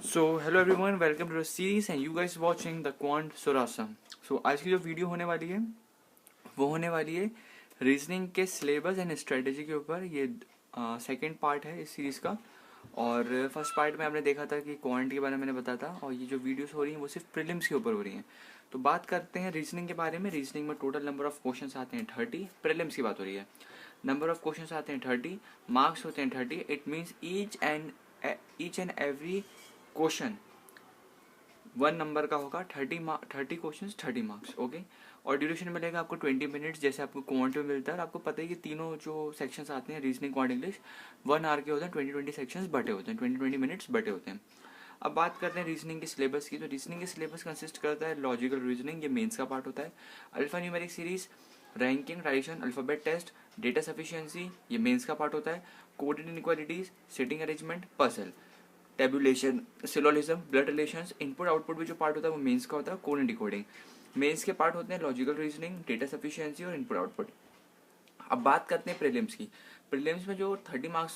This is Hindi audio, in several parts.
So hello everyone, welcome to the series and you guys watching the quant सोरासा। सो आज की जो वीडियो होने वाली है वो होने वाली है रीजनिंग के सिलेबस एंड स्ट्रेटेजी के ऊपर। ये सेकंड पार्ट है इस सीरीज का। और फर्स्ट पार्ट में आपने देखा था कि क्वांट के बारे में मैंने बताया था, और ये जो वीडियोस हो रही हैं वो सिर्फ प्रीलिम्स के ऊपर हो रही हैं। तो बात करते हैं रीजनिंग के बारे में। रीजनिंग में टोटल नंबर ऑफ क्वेश्चन आते हैं 30। प्रीलिम्स की बात हो रही है, नंबर ऑफ क्वेश्चन आते हैं 30, मार्क्स होते हैं 30। It means each and every question 1 number का होगा। 30 क्वेश्चन 30 मार्क्स, ओके। और ड्यूरेशन मिलेगा आपको 20 मिनट्स, जैसे आपको क्वांट में मिलता है। और आपको पता है कि तीनों जो सेक्शंस आते हैं रीजनिंग, क्वांट, इंग्लिश, 1 आवर के होते हैं। 20 सेक्शंस बटे होते हैं, 20 मिनट्स बटे होते हैं। अब बात करते हैं रीजनिंग के सिलेबस की। तो रीजनिंग के सिलेबस कंसिस्ट करता है लॉजिकल रीजनिंग, ये मेंस का पार्ट होता है। Alpha numeric series, ranking, tradition, alphabet test, data sufficiency, ये मेंस का पार्ट होता है। Coded inequalities, seating arrangement, puzzle, tabulation, syllogism, blood relations, input output भी जो पार्ट होता है वो मेंस का होता है। कोड एंड डिकोडिंग मेंस के पार्ट होते हैं। लॉजिकल रीजनिंग, डेटा सफिशिएंसी और इनपुट आउटपुट। अब बात करते हैं प्रीलिम्स की। प्रीलिम्स में जो 30 मार्क्स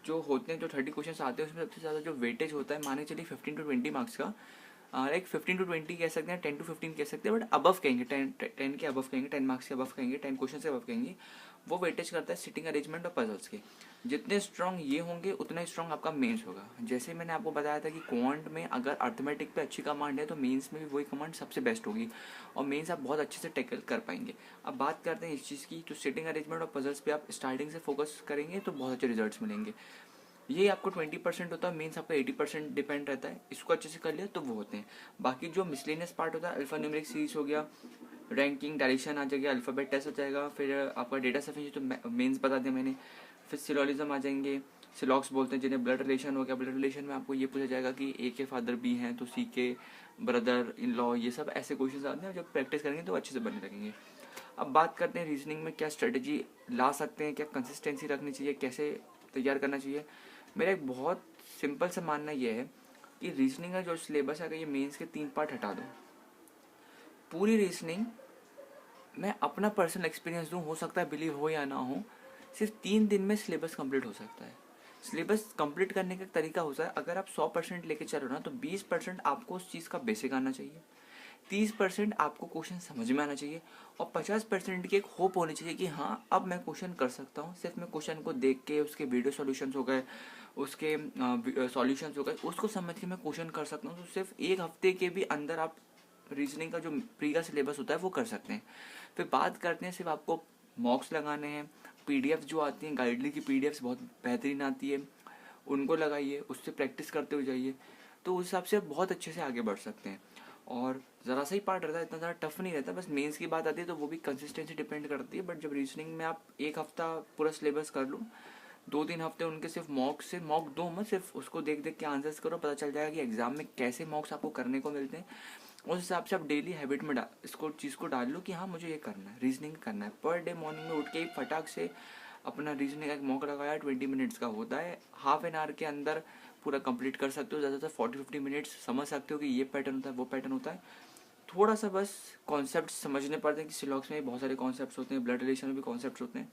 जो होते हैं, जो 30 क्वेश्चन आते हैं, उसमें सबसे ज़्यादा जो वेटेज होता है, माने चलिए 15 to 20 मार्क्स का, लाइक 15 to 20 कह सकते हैं, 10 to 15 कह सकते हैं, बट अबव कहेंगे, 10 के अबव कहेंगे, 10 मार्क्स के अबव कहेंगे, 10 क्वेश्चन से अबव कहेंगे। वो वेटेज करता है सिटिंग अरेंजमेंट और पजल्स के। जितने स्ट्रांग ये होंगे उतना ही स्ट्रांग आपका मेंस होगा। जैसे मैंने आपको बताया था कि क्वांट में अगर अर्थमेटिक पे अच्छी कमांड है तो मेंस में भी वही कमांड सबसे बेस्ट होगी, और मेंस आप बहुत अच्छे से टैकल कर पाएंगे। अब बात करते हैं इस चीज़ की, तो सिटिंग अरेंजमेंट और पजल्स पे आप स्टार्टिंग से फोकस करेंगे तो बहुत अच्छे रिजल्ट्स मिलेंगे। ये आपको 20% होता है, मेंस आपका 80% डिपेंड रहता है। इसको अच्छे से कर लिया तो वो होते हैं। बाकी जो मिसलेनियस पार्ट होता है, अल्फा न्यूमेरिक सीरीज हो गया, रैंकिंग, डायरेक्शन आ जाएगा, अल्फाबेट टेस्ट हो जाएगा, फिर आपका डेटा सफिशिएंसी तो मेंस बता दिया मैंने। फिर सिलोलिज्म आ जाएंगे, सिलॉक्स बोलते हैं जिन्हें। ब्लड रिलेशन हो गया, ब्लड रिलेशन में आपको ये पूछा जाएगा कि ए के फादर बी हैं तो सी के ब्रदर इन लॉ, ये सब ऐसे क्वेश्चन आते हैं। जब प्रैक्टिस करेंगे तो अच्छे से बनने लगेंगे। अब बात करते हैं रीजनिंग में क्या स्ट्रेटजी ला सकते हैं, क्या कंसिस्टेंसी रखनी चाहिए, कैसे तैयार करना चाहिए। मेरा एक बहुत सिंपल सा मानना यह है कि रीजनिंग का जो सिलेबस है, अगर ये मेंस के 3 पार्ट हटा दो, पूरी रीजनिंग मैं अपना पर्सनल एक्सपीरियंस दूं, हो सकता है बिलीव हो या ना हो, सिर्फ 3 दिन में सिलेबस कंप्लीट हो सकता है। सिलेबस कंप्लीट करने का तरीका होता है, अगर आप 100% लेके चलो ना, तो 20% आपको उस चीज़ का बेसिक आना चाहिए, 30% आपको क्वेश्चन समझ में आना चाहिए, और 50% की एक होप होनी चाहिए कि हाँ अब मैं क्वेश्चन कर सकता हूँ। सिर्फ मैं क्वेश्चन को देख के, उसके वीडियो सॉल्यूशंस हो गए, उसके सॉल्यूशंस हो गए, उसको समझ के मैं क्वेश्चन कर सकता हूँ। तो सिर्फ 1 हफ्ते के भी अंदर आप रीजनिंग का जो प्री का सिलेबस होता है वो कर सकते हैं। फिर बात करते हैं, सिर्फ आपको मॉक्स लगाने हैं। पीडीएफ जो आती हैं, गाइडली की पीडीएफ बहुत बेहतरीन आती है, उनको लगाइए, उससे प्रैक्टिस करते हुए जाइए, तो उस हिसाब से आप बहुत अच्छे से आगे बढ़ सकते हैं। और ज़रा सा ही पार्ट रहता है, इतना ज़्यादा टफ नहीं रहता। बस मेंस की बात आती है तो वो भी कंसिस्टेंसी डिपेंड करती है। बट जब रीजनिंग में आप 1 हफ्ता पूरा सिलेबस कर लो, 2-3 हफ्ते उनके सिर्फ मॉक दो मत, सिर्फ उसको देख देख के आंसर्स करो, पता चल जाएगा कि एग्जाम में कैसे मॉक्स आपको करने को मिलते हैं। उस हिसाब से आप डेली हैबिट में इसको चीज़ को डाल लो कि हाँ मुझे ये करना है, रीजनिंग करना है। पर डे मॉर्निंग में उठ के ही फटाक से अपना रीजनिंग एक मॉक लगाया, 20 मिनट्स का होता है, हाफ एन आवर के अंदर पूरा कंप्लीट कर सकते हो। ज़्यादातर 40-50 मिनट्स समझ सकते हो कि ये पैटर्न होता है, वो पैटर्न होता है। थोड़ा सा बस कॉन्सेप्ट समझने पड़ते हैं कि सिलॉक्स में बहुत सारे कॉन्सेप्ट्स होते हैं, ब्लड रिलेशन में भी कॉन्सेप्ट्स होते हैं।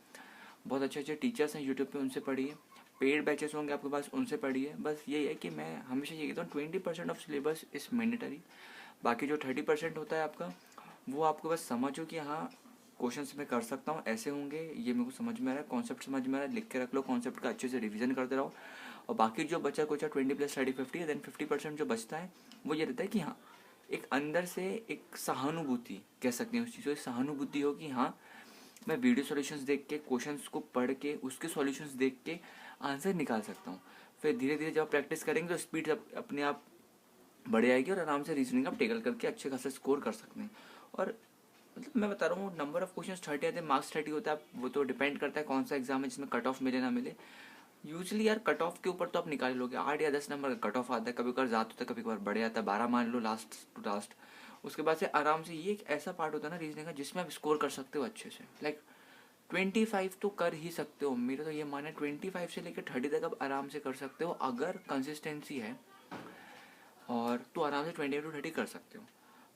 बहुत अच्छे अच्छे टीचर्स हैं यूट्यूब पे, उनसे पढ़िए। पेड बैचेस होंगे आपके पास, उनसे पढ़िए। बस यही है कि मैं हमेशा ये कहता हूँ, 20% ऑफ सिलेबस इज़ मैंडेटरी। बाकी जो 30% होता है आपका, वो आपको बस समझो कि हाँ क्वेश्चंस मैं कर सकता हूँ, ऐसे होंगे, ये मेरे को समझ में आ रहा है, कॉन्सेप्ट समझ में आ रहा है, लिख के रख लो, कॉन्सेप्ट का अच्छे से रिवीजन करते रहो। और बाकी जो बचा कुछ 20+30-50, देन 50% जो बचता है वो ये रहता है कि हाँ एक अंदर से एक सहानुभूति कह सकते हैं उस चीज़ को, एक सहानुभूति हो कि हाँ मैं वीडियो सॉल्यूशंस देख के, क्वेश्चंस को पढ़ के, उसके सॉल्यूशंस देख के आंसर निकाल सकता हूँ। फिर धीरे धीरे जब प्रैक्टिस करेंगे तो स्पीड अपने आप बढ़ जाएगी, और आराम से रीजनिंग आप टेकल करके अच्छे खासा स्कोर कर सकते हैं। और मतलब मैं बता रहा हूँ, नंबर ऑफ क्वेश्चन 30 आते हैं, मार्क्स 30 होता है। वो तो डिपेंड करता है कौन सा एग्जाम है जिसमें कट ऑफ मिले ना मिले। यूजली यार कट ऑफ के ऊपर तो आप निकाल लोगे, 8 या 10 नंबर का कट ऑफ आता है। कभी कभार ज़्यादा होता है, कभी कभार बढ़ जाता है, 12 मान लो लास्ट टू लास्ट। उसके बाद से आराम से, ये एक ऐसा पार्ट होता है ना रीजनिंग का जिसमें आप स्कोर कर सकते हो अच्छे से। लाइक 25 तो कर ही सकते हो, मेरा तो ये मानना है 25 से लेकर 30 तक आप आराम से कर सकते हो, अगर कंसिस्टेंसी है। और तो आराम से 20 to 30 कर सकते हो।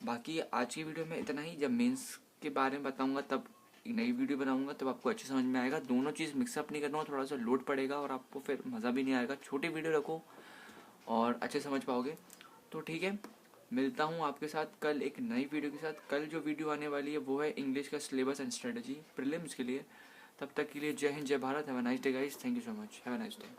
बाकी आज की वीडियो में इतना ही। जब मेंस के बारे में बताऊंगा तब एक नई वीडियो बनाऊंगा, तब आपको अच्छे समझ में आएगा। दोनों चीज़ मिक्सअप नहीं करना, थोड़ा सा लोड पड़ेगा और आपको फिर मज़ा भी नहीं आएगा। छोटी वीडियो रखो और अच्छे समझ पाओगे। तो ठीक है, मिलता हूँ आपके साथ कल एक नई वीडियो के साथ। कल जो वीडियो आने वाली है वो है इंग्लिश का सिलेबस एंड स्ट्रेटजी प्रीलिम्स के लिए। तब तक के लिए जय हिंद, जय Bharat. Have a nice day guys, thank you so much, have a nice day.